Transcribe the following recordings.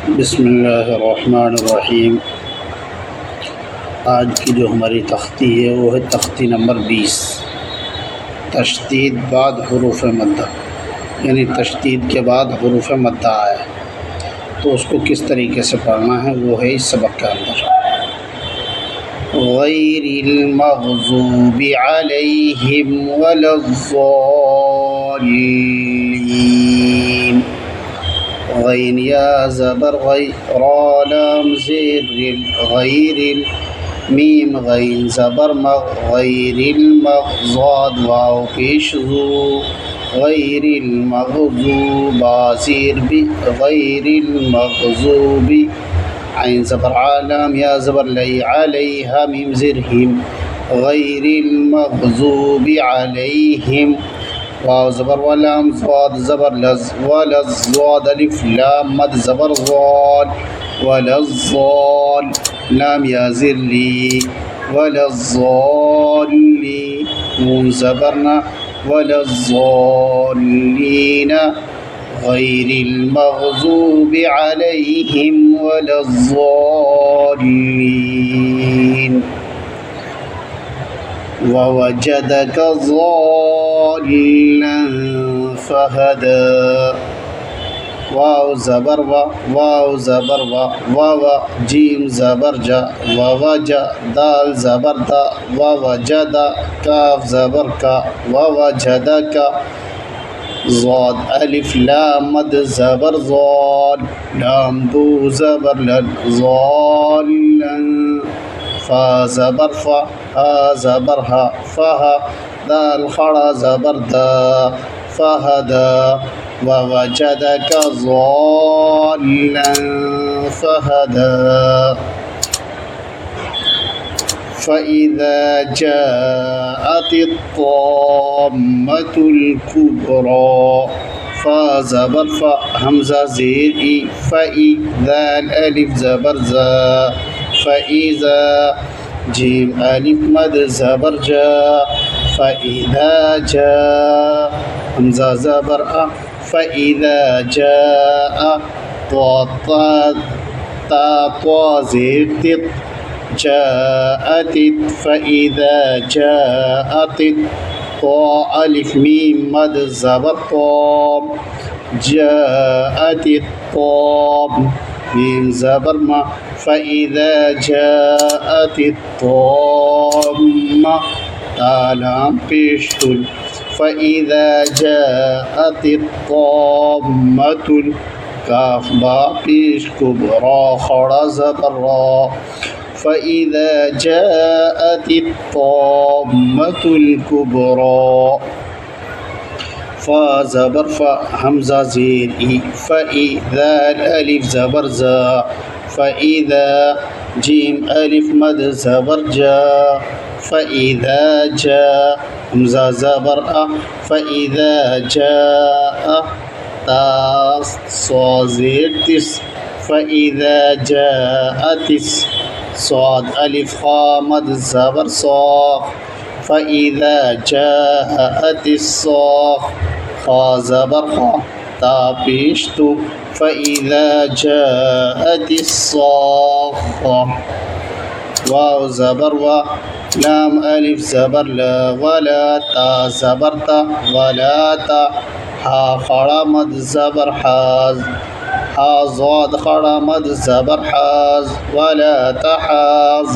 बिस्मिल्लाहिर्रहमानिर्रहीम। आज की जो हमारी तख्ती है वो है तख्ती नंबर 20। तशदीद बाद हुरूफ़ मद्दा, यानी तशदीद के बाद हुरूफ़ मद्दा आए तो उसको किस तरीके से पढ़ना है वो है इस सबक के अंदर। गैरिल मग़ज़ूबि अलैहिम वलज़्ज़ालिन। गैन या ज़बर गै, रा लाम ज़ेर गैरिल, मीम गैन ज़बर मग, गैरिल मग, ज़ाद वाव पेश ज़ू, गैरिल मग़ज़ूबा ज़ेर बि, गैरिल मग़ज़ूबि, ऐन ज़बर आलम या ज़बर लै, अलैहा मीम ज़ेर हिम, गैरिल मग़ज़ूबि अलैहिम, वाव ज़बर वलाम, ज़ाद ज़बर लज़, वलज़ ज़ाद अलिफ लाम मद ज़बर ज़ाल, वलज़्ज़ाल, लाम या ज़ेर ली, वलज़्ज़ाली, नून ज़बर ना, वलज़्ज़ालीना, गैरिल मग़ज़ूबि अलैहिम वलज़्ज़ालीन। ववजदक ज़ालिलन फ़हदा, वाव ज़बर व, वाव ज़बर व, वाव जीम ज़बर जा, ववजा दाल ज़बर दा, ववजदा काफ ज़बर का, ववजदका, ज़ाद अलिफ लाम मद ज़बर ज़ाल, लाम दू ज़बर लन, ज़ालिलन, फ़ा ज़बर फ़ा, हा ज़बर हा, फ़हा, दाल खड़ा ज़बर दा, फ़हदा, ववजदक ज़ालिलन फ़हदा। फ़इज़ा जाअतित ताम्मतुल कुब्रा, फ़ा ज़बर फ़ा, हमज़ा ज़ेर ई, फ़ई, ज़ाल अलिफ ज़बर ज़ा, फ़इज़ा, जीम अलिफ मद ज़बर जा, फ़इज़ा जा, हमज़ा ज़बर आ, फ़इज़ा जाअ, ता ज़ेर तित, जाअतित, फ़इज़ा जाअतित, ता अलिफ मीम मद ज़बर ताम, जाअतित ताम, मीम ज़बर मा, फ़इज़ा जाअतित ताम्मा, ता लाम पेश तुल, फ़इज़ा जाअतित ताम्मतुल, काफ बा पेश कुब्रा खड़ा ज़बर रा, फ़इज़ा जाअतित ताम्मतुल कुब्रा, फ़ा ज़बर फ़ा, हमज़ा ज़ेर ई, फ़ई, ज़ाल अलिफ ज़बर ज़ा, फ़इज़ा, जीम अलिफ मद ज़बर जा, फ़इज़ा जा, हमज़ा ज़बर आ, फ़इज़ा जाअ, ता सा ज़ेर तिस, फ़इज़ा जाअतिस, ज़ाद अलिफ ख़ा मद ज़बर साख़, फ़इज़ा जाअतिस साख़, ख़ा ज़बर ख़ा, ता पेश तु, फ़इज़ा जाअतिस साख़ा, वाव ज़बर वा, लाम अलिफ ज़बर ला, वला ता ज़बर ता, वला ता, हा खड़ा मद ज़बर हाज़, हा ज़ाद खड़ा मद ज़बर हाज़, वला तहाज़,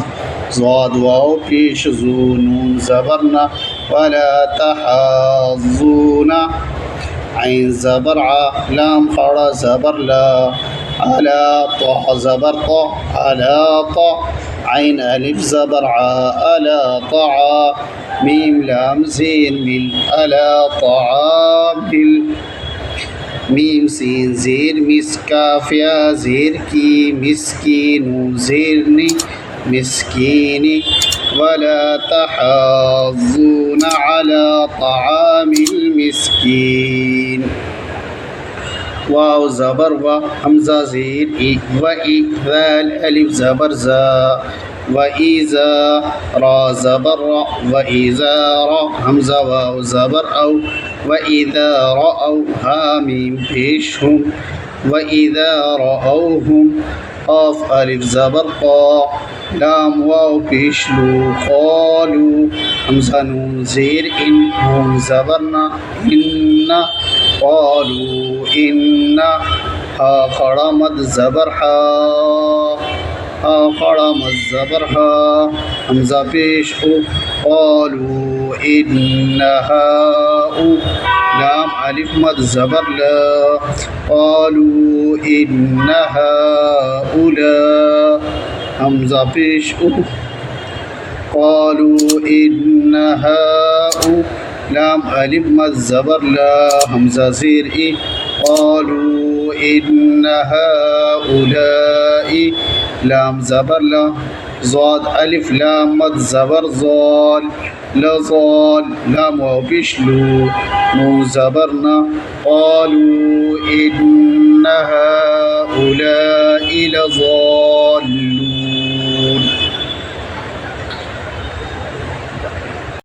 ज़ाद वाव पेश ज़ू, नून ज़बर ना, वला तहाज़ूना, ऐन ज़बर आ, लाम खड़ा ज़बर ला, अला ता ज़बर ता, अला ता, ऐन अलिफ ज़बर आ, अला तआ, मीम लाम ज़ेर मिल, अला तआमिल, मीम सीन ज़ेर मिस, काफ या ज़ेर की, मिस्कीन ज़ेर नी, मिस्कीनी, वला तहाज़ून अला तआमिल मिस्कीन, वाव ज़बर व, हमज़ा ज़ेर ई, वई, ज़ाल अलिफ ज़बर ज़ा, वइज़ा, रा ज़बर रा, वइज़ा रा, हमज़ा वाव ज़बर औ, وإذا رأوا حاميم پیشهم وإذا رأوهم قاف ألف زبر قا لام واو پیشلو قالوا همزة نون زير إن هم زبرنا إن قالوا إن ها خڑا مد زبر حا ها خڑا مد زبر حا همزة پیش او قالوا إن هاؤ لام ألف مد زبر لا قالوا إن هؤلاء همزة پیش او قالوا إن هاؤ لام ألف مد زبر لا همزة زير إي قالوا إن هؤلاء لام زبر لا ضاد ألف لام مد زبر ضال لظال لام واو بيشلو نون زبرنا قالوا إن هؤلاء لضالون